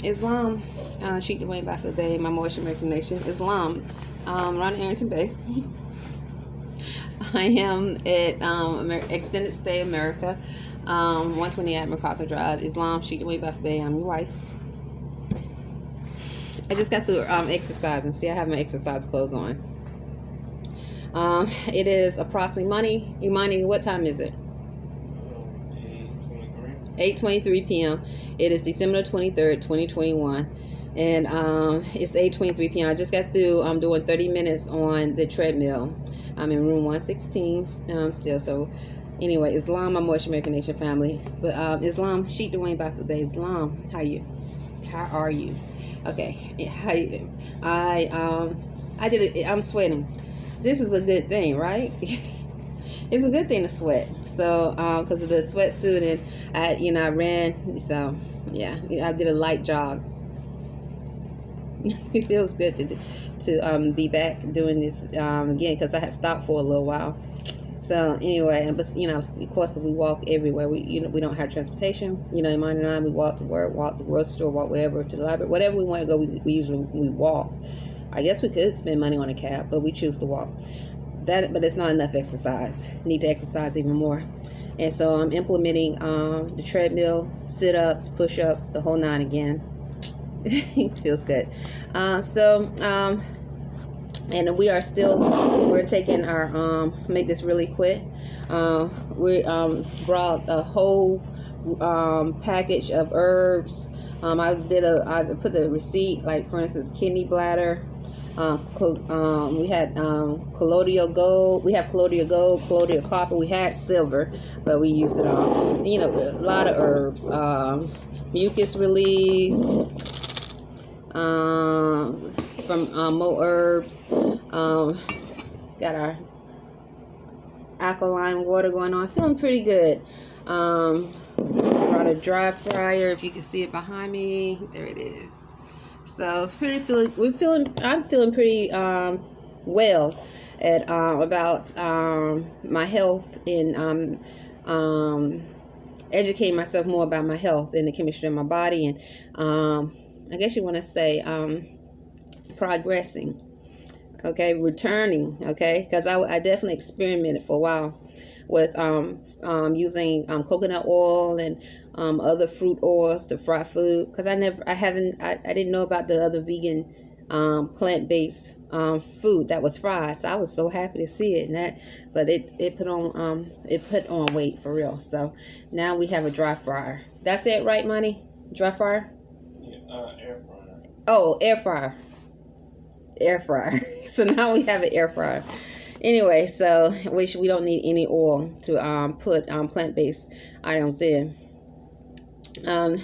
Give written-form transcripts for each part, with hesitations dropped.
Islam, Cheat the Way by the Bay, my moisture recognition. Islam, Ron Arrington-Bey. I am at Extended Stay America, 128 McCarthy Drive. Islam, Cheat the Way by the Bay. I'm your wife. I just got through exercising. See, I have my exercise clothes on. It is approximately Imani, what time is it? 8:23 p.m. It is December 23rd, 2021. And it's 8:23 p.m. I just got through doing 30 minutes on the treadmill. I'm in room 116 still. So anyway, Islam, my moisture recognition family. But Islam, Sheet Dwayne Baffle Bay. Islam, how are you? Okay. How you? I did it. I'm sweating. This is a good thing, right? It's a good thing to sweat. So because of the sweatsuit, and I ran. So yeah, I did a light jog. It feels good to be back doing this again, because I had stopped for a little while. So anyway, but of course we walk everywhere. We don't have transportation. Imani and I, we walk to work, walk to the grocery store, walk wherever, to the library, whatever we want to go. We usually walk. I guess we could spend money on a cab, but we choose to walk. But it's not enough exercise. Need to exercise even more. And so I'm implementing the treadmill, sit-ups, push-ups, the whole nine again. It feels good. And we're taking our make this really quick. We brought a whole package of herbs. I put the receipt, like for instance, kidney bladder. We had colloidal gold. We have colloidal gold, colloidal copper. We had silver, but we used it all. A lot of herbs. Mucus release from Mo Herbs. Got our alkaline water going on. Feeling pretty good. Brought a dry fryer. If you can see it behind me, there it is. So I'm feeling pretty well at about my health, and educating myself more about my health and the chemistry of my body, and I guess you want to say progressing, okay, returning, okay, because I definitely experimented for a while with using coconut oil and other fruit oils to fry food, because I didn't know about the other vegan plant-based food that was fried. So I was so happy to see it, but it put on weight for real. So now we have a dry fryer. That's it, right, Money? Dry fryer? Yeah, air fryer. Oh, air fryer. So now we have an air fryer. Anyway, so we don't need any oil to put plant-based items in. Let's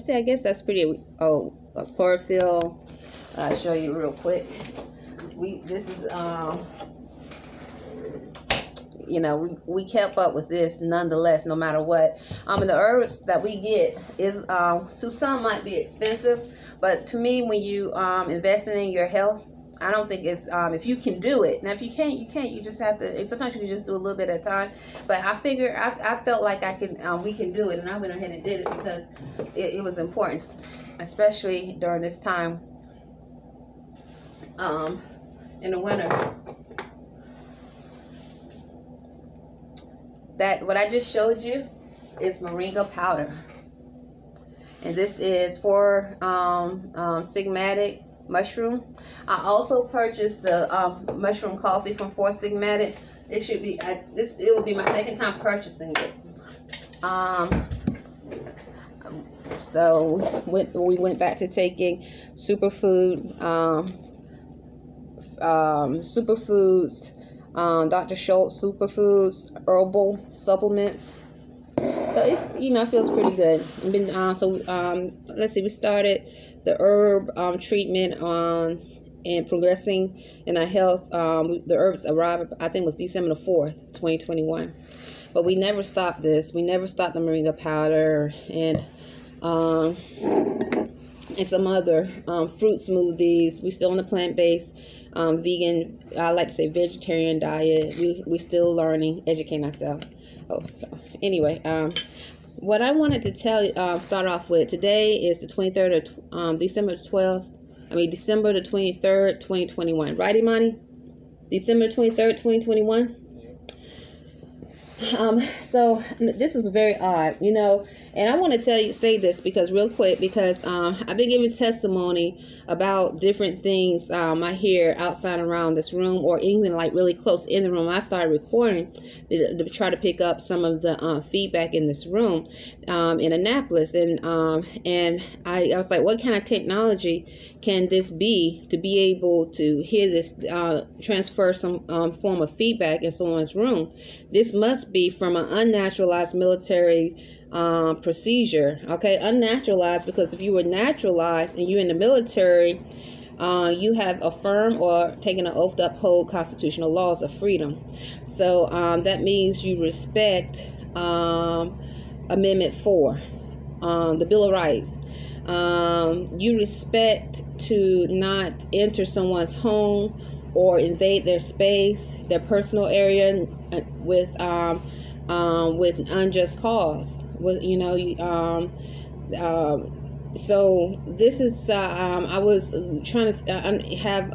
see, I guess that's pretty. Chlorophyll. I'll show you real quick. This is we kept up with this nonetheless, no matter what. And the herbs that we get is to some might be expensive, but to me, when you investing in your health, I don't think it's if you can do it. Now, if you can't, you can't. You just have to. Sometimes you can just do a little bit at a time. But I figure I felt like we can do it, and I went ahead and did it because it was important, especially during this time in the winter. That what I just showed you is moringa powder, and this is for Sigmatic mushroom. I also purchased the mushroom coffee from Four Sigmatic. It should be it will be my second time purchasing it. So we went back to taking superfoods, Dr. Schultz superfoods, herbal supplements. So it's it feels pretty good. Let's see, we started the herb treatment and progressing in our health. The herbs arrived, I think it was December the 4th, 2021. But we never stopped this. We never stopped the moringa powder and some other fruit smoothies. We still on the plant-based vegan, I like to say vegetarian diet. We still learning, educating ourselves. So anyway, what I wanted to start off with today is the 23rd of December 12th. December the 23rd, 2021. Right, Imani? December 23rd, 2021. So this was very odd, and I want to say this because I've been giving testimony about different things I hear outside around this room, or even like really close in the room. I started recording to try to pick up some of the feedback in this room in Annapolis, and I was like, what kind of technology can this be to be able to hear this transfer some form of feedback in someone's room? This must be from an unnaturalized military procedure. Okay, unnaturalized, because if you were naturalized and you're in the military, you have affirmed or taken an oath to uphold constitutional laws of freedom. So that means you respect Amendment 4, the Bill of Rights. You respect to not enter someone's home or invade their space, their personal area, with unjust cause. So this is I was trying to have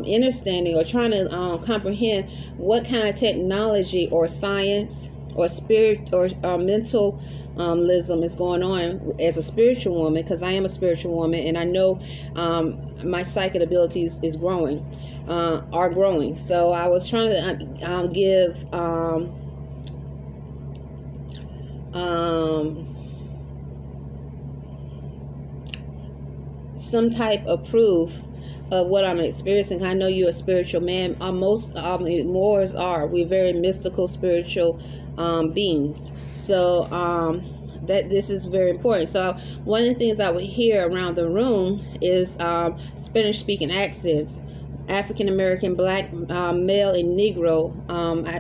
understanding, or trying to comprehend what kind of technology or science or spirit or mentalism is going on as a spiritual woman, because I am a spiritual woman, and I know my psychic abilities are growing. So I was trying to give some type of proof of what I'm experiencing. I know you're a spiritual man. Most Moors are. We're very mystical, spiritual beings. So that this is very important. So one of the things I would hear around the room is Spanish-speaking accents, African American, Black, male, and Negro.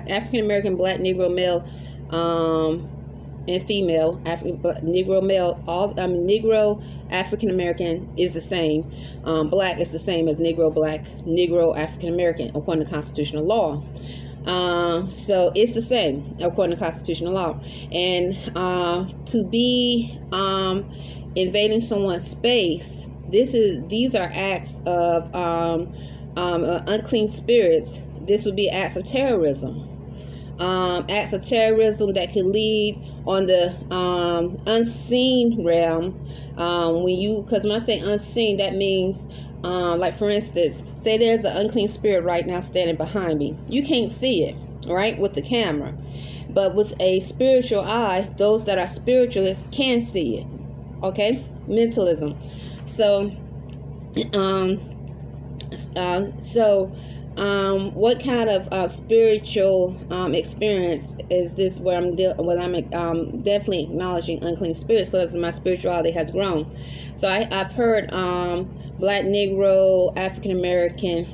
African American, Black, Negro, male, and female. Negro, male. Negro, African American is the same. Black is the same as Negro, Black, Negro, African American, according to constitutional law. So it's the same according to constitutional law. And to be invading someone's space, these are acts of unclean spirits. This would be acts of terrorism. Acts of terrorism that could lead on the unseen realm. Because when I say unseen, that means like, for instance, say there's an unclean spirit right now standing behind me. You can't see it, right, with the camera. But with a spiritual eye, those that are spiritualists can see it. Okay? Mentalism. So, what kind of spiritual experience is this where I'm definitely acknowledging unclean spirits, because my spirituality has grown. So I've heard Black, Negro, African American,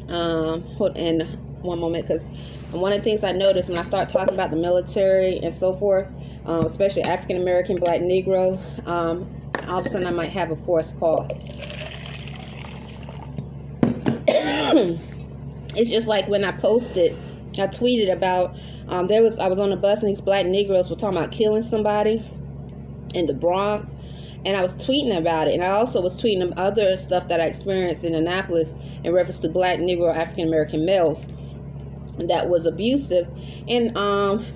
and one moment, because one of the things I noticed when I start talking about the military and so forth, especially African American, Black, Negro, all of a sudden I might have a forced cough. It's just like when I tweeted about I was on the bus and these Black Negroes were talking about killing somebody in the Bronx, and I was tweeting about it, and I also was tweeting other stuff that I experienced in Annapolis in reference to Black, Negro, African American males that was abusive, and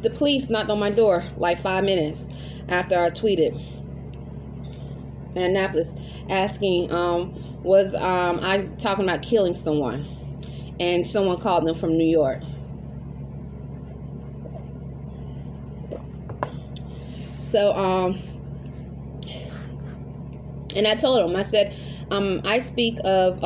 the police knocked on my door like 5 minutes after I tweeted in Annapolis, asking was I talking about killing someone, and someone called them from New York. So and I told them, I said, I speak of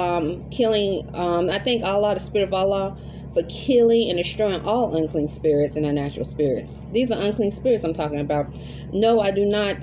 killing, I thank Allah, the Spirit of Allah, for killing and destroying all unclean spirits and unnatural spirits. These are unclean spirits I'm talking about. No, I do not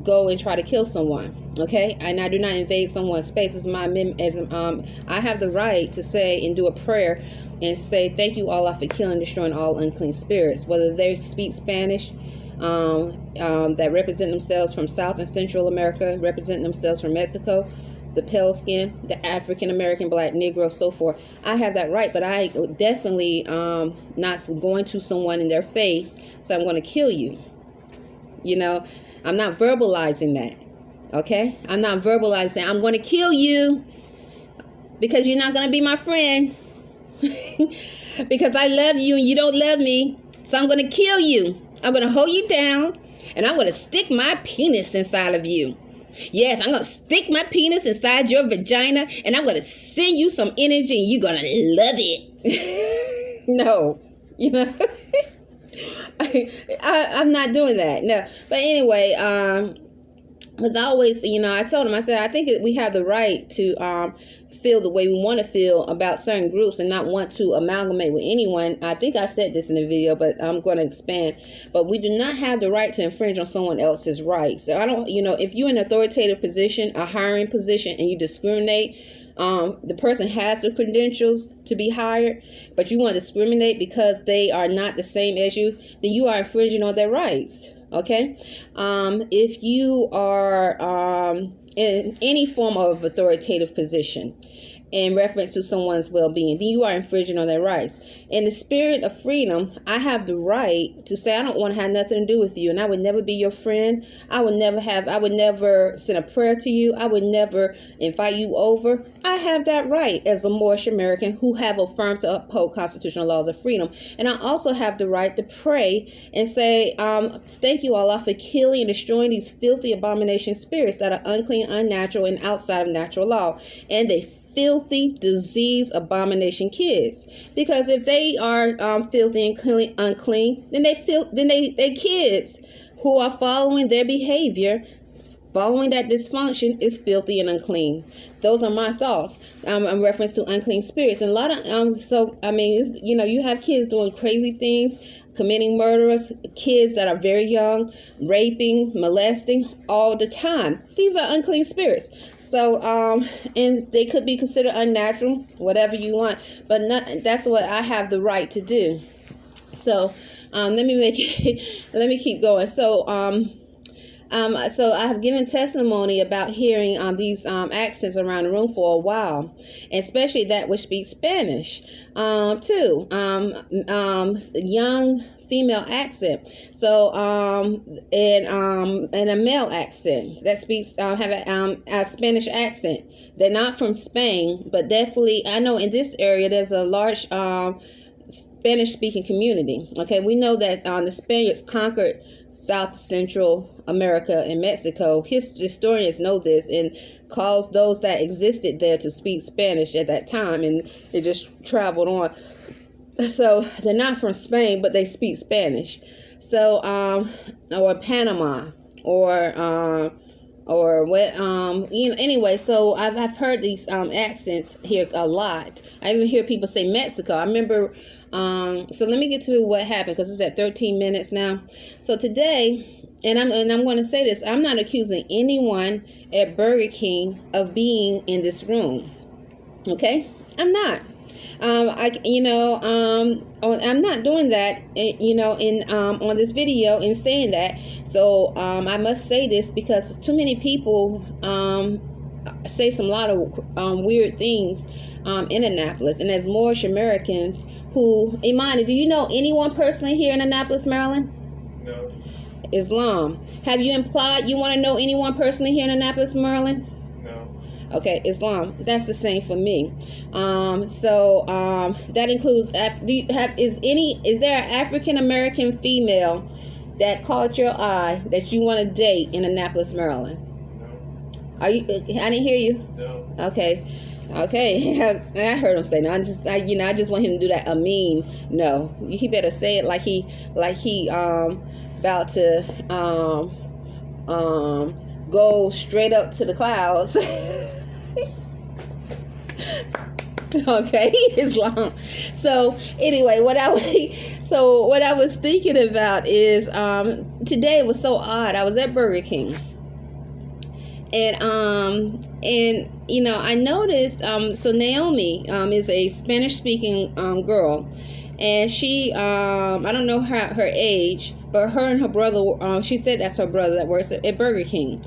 go and try to kill someone, okay? And I do not invade someone's space. I have the right to say and do a prayer and say, thank you, Allah, for killing and destroying all unclean spirits, whether they speak Spanish, that represent themselves from South and Central America, represent themselves from Mexico, the pale skin, the African American, black, Negro, so forth. I have that right, but I definitely not going to someone in their face, so I'm going to kill you. You know, I'm not verbalizing that. Okay? I'm not verbalizing, I'm going to kill you because you're not going to be my friend. Because I love you and you don't love me. So I'm going to kill you. I'm going to hold you down and I'm going to stick my penis inside of you. Yes, I'm going to stick my penis inside your vagina and I'm going to send you some energy and you're going to love it. No, you know, I'm not doing that. No, but anyway, because I always, you know, I told him, I said, I think we have the right to feel the way we want to feel about certain groups and not want to amalgamate with anyone. I think I said this in the video, but I'm going to expand. But we do not have the right to infringe on someone else's rights. So I don't, you know, if you're in an authoritative position, a hiring position, and you discriminate, the person has the credentials to be hired, but you want to discriminate because they are not the same as you, then you are infringing on their rights. Okay, if you are in any form of authoritative position in reference to someone's well-being, then you are infringing on their rights. In the spirit of freedom, I have the right to say I don't want to have nothing to do with you, and I would never be your friend. I would never send a prayer to you. I would never invite you over. I have that right as a Moorish American who have affirmed to uphold constitutional laws of freedom. And I also have the right to pray and say, thank you, Allah, for killing and destroying these filthy abomination spirits that are unclean, unnatural, and outside of natural law. And they filthy, disease, abomination kids. Because if they are filthy and unclean, then they kids who are following their behavior, following that dysfunction, is filthy and unclean. Those are my thoughts in reference to unclean spirits. And a lot of so I mean, it's, you know, you have kids doing crazy things, committing murders, kids that are very young, raping, molesting all the time. These are unclean spirits. So, and they could be considered unnatural, whatever you want, but that's what I have the right to do. So, let me keep going. So, so I have given testimony about hearing these accents around the room for a while, especially that which speaks Spanish, too. Young female accent. So and a male accent that speaks have a Spanish accent. They're not from Spain, but definitely I know in this area there's a large Spanish speaking community. Okay, we know that the Spaniards conquered South Central America and Mexico. Historians know this and caused those that existed there to speak Spanish at that time, and it just traveled on. So they're not from Spain, but they speak Spanish. So or Panama or what you know, anyway, so I've heard these accents here a lot. I even hear people say Mexico. I remember so let me get to what happened because it's at 13 minutes now. So today, and I'm going to say this, I'm not accusing anyone at Burger King of being in this room. Okay? I'm not. I'm not doing that, you know, in on this video in saying that. So I must say this because too many people say some lot of weird things in Annapolis, and as Moorish Americans who, Imani, do you know anyone personally here in Annapolis, Maryland? No. Islam. Have you implied you want to know anyone personally here in Annapolis, Maryland? Okay, Islam. That's the same for me. That includes. Is there an African American female that caught your eye that you want to date in Annapolis, Maryland? No. Are you? I didn't hear you. No. Okay. I heard him say no. I just want him to do that. No. He better say it like he about to go straight up to the clouds. Okay, Islam. So anyway, what I was thinking about is today was so odd. I was at Burger King, and you know, I noticed so Naomi is a Spanish speaking girl, and she I don't know her age, but her and her brother, she said that's her brother that works at Burger King.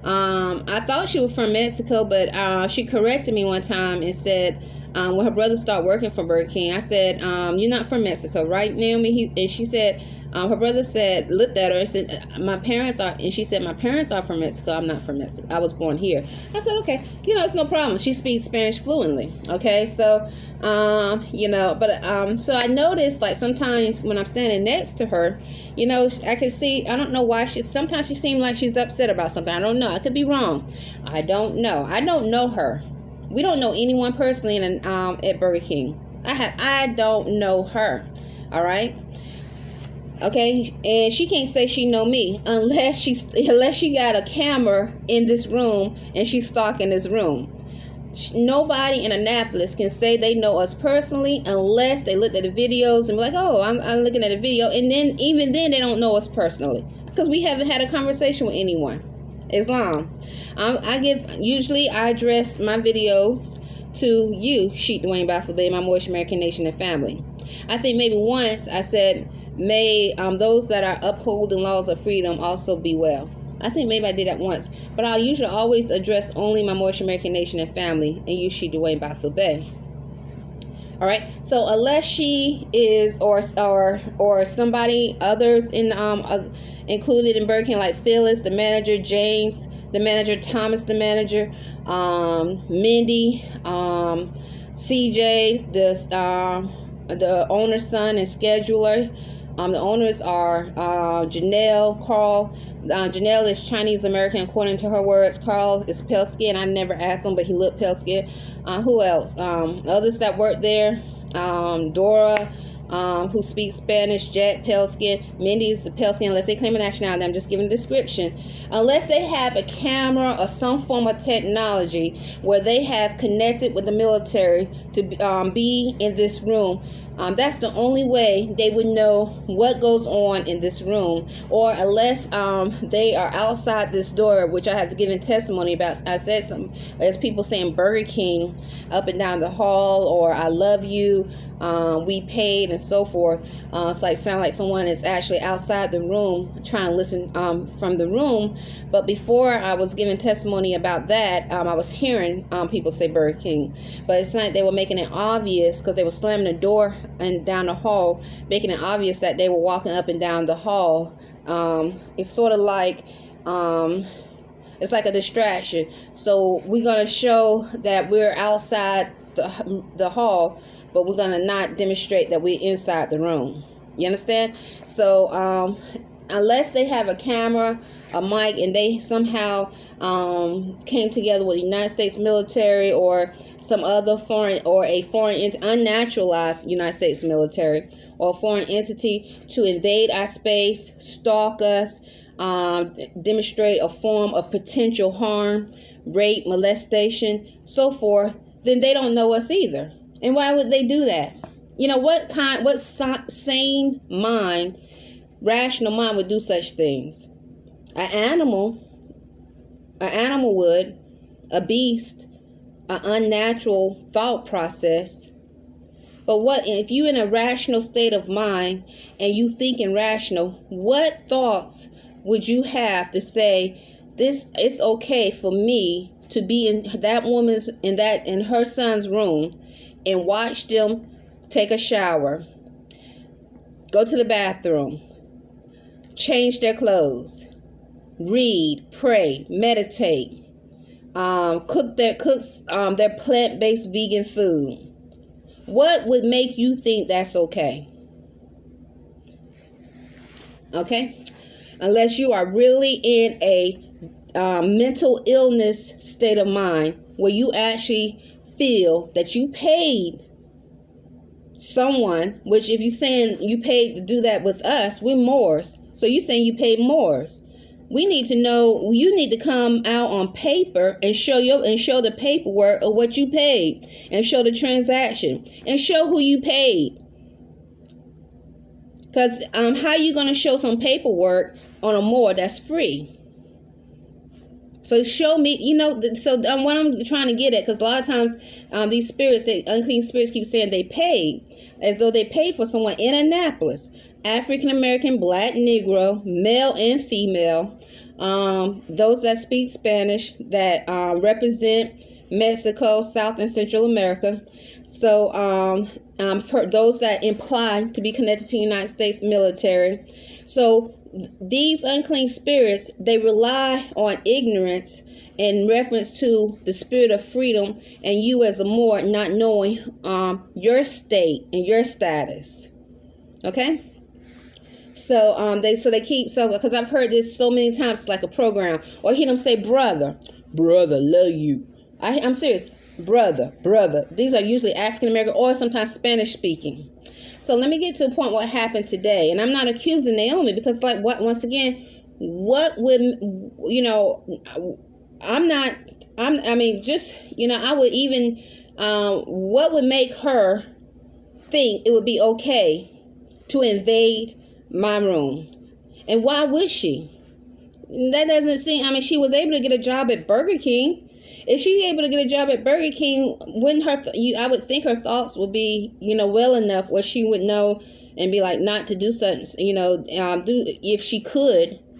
I thought she was from Mexico, but she corrected me one time and said, when her brother started working for Burger King, I said, you're not from Mexico, right, Naomi? And she said, her brother said, looked at her and said, my parents are, and she said, my parents are from Mexico. I'm not from Mexico. I was born here. I said, okay, it's no problem. She speaks Spanish fluently. Okay. So, so I noticed, like, sometimes when I'm standing next to her, I can see, I don't know why sometimes she seems like she's upset about something. I don't know. I could be wrong. I don't know. I don't know her. We don't know anyone personally at Burger King. I don't know her. All right. Okay, and she can't say she know me unless she got a camera in this room and she's stalking this room. Nobody in Annapolis can say they know us personally unless they looked at the videos and be like, oh, I'm looking at a video, and then even then they don't know us personally because we haven't had a conversation with anyone. Islam. Usually I address my videos to you, Sheikh Dwayne Baffa, my Moorish American Nation and family. I think maybe once I said, may those that are upholding laws of freedom also be well. I think maybe I did that once, but I'll usually always address only my Moorish American Nation and family and you, Sheikh Dwayne Baffa. All right. So unless she is or somebody others in included in Burger King, like Phyllis, the manager, James, the manager, Thomas, the manager, Mindy, CJ, the owner's son and scheduler. The owners are Janelle, Carl. Janelle is Chinese American according to her words. Carl is pale skin. I never asked him, but he looked pale skin. Who else? Others that work there. Dora, who speaks Spanish. Jack, pale skin. Mindy is pale skin. Unless they claim a nationality, I'm just giving a description. Unless they have a camera or some form of technology where they have connected with the military to be in this room. That's the only way they would know what goes on in this room, or unless they are outside this door, which I have given testimony about. I said some, as people saying Burger King up and down the hall, or I love you, we paid, and so forth. It's like sound like someone is actually outside the room trying to listen from the room. But before I was giving testimony about that, I was hearing people say Burger King, but it's not they were making it obvious because they were slamming the door and down the hall, making it obvious that they were walking up and down the hall. It's sort of like it's like a distraction. So we're gonna show that we're outside the hall, but we're gonna not demonstrate that we're inside the room. You understand? So unless they have a camera, a mic, and they somehow came together with the United States military or some other foreign unnaturalized United States military or foreign entity to invade our space, stalk us, demonstrate a form of potential harm, rape, molestation, so forth, then they don't know us either. And why would they do that? What sane mind, rational mind would do such things? An animal would, a beast, an unnatural thought process. But what if you in a rational state of mind and you thinking rational, what thoughts would you have to say it's okay for me to be in that woman's in her son's room and watch them take a shower, go to the bathroom, change their clothes, read, pray, meditate, cook their plant-based vegan food? What would make you think that's okay? Okay? Unless you are really in a mental illness state of mind where you actually feel that you paid someone, which if you're saying you paid to do that with us, we're Moors. So you're saying you paid Moors. We need to know, you need to come out on paper and show the paperwork of what you paid and show the transaction and show who you paid. Because how are you going to show some paperwork on a Moor that's free? So show me, so what I'm trying to get at, because a lot of times these spirits, unclean spirits keep saying they paid, as though they paid for someone in Annapolis. African American, Black, Negro, male and female, those that speak Spanish, that represent Mexico, South and Central America. So for those that imply to be connected to the United States military. So these unclean spirits, they rely on ignorance in reference to the spirit of freedom and you as a Moor not knowing your state and your status. Okay? So they keep, because I've heard this so many times, it's like a program, or hear them say brother, love you. I'm serious, brother. These are usually African American or sometimes Spanish speaking. So let me get to a point what happened today, and I'm not accusing Naomi, because once again, what would, I would even, what would make her think it would be okay to invade my room? And why would she? That doesn't seem, she was able to get a job at Burger King. If she's able to get a job at Burger King, I would think her thoughts would be, well enough where she would know and be like, not to do something, if she could,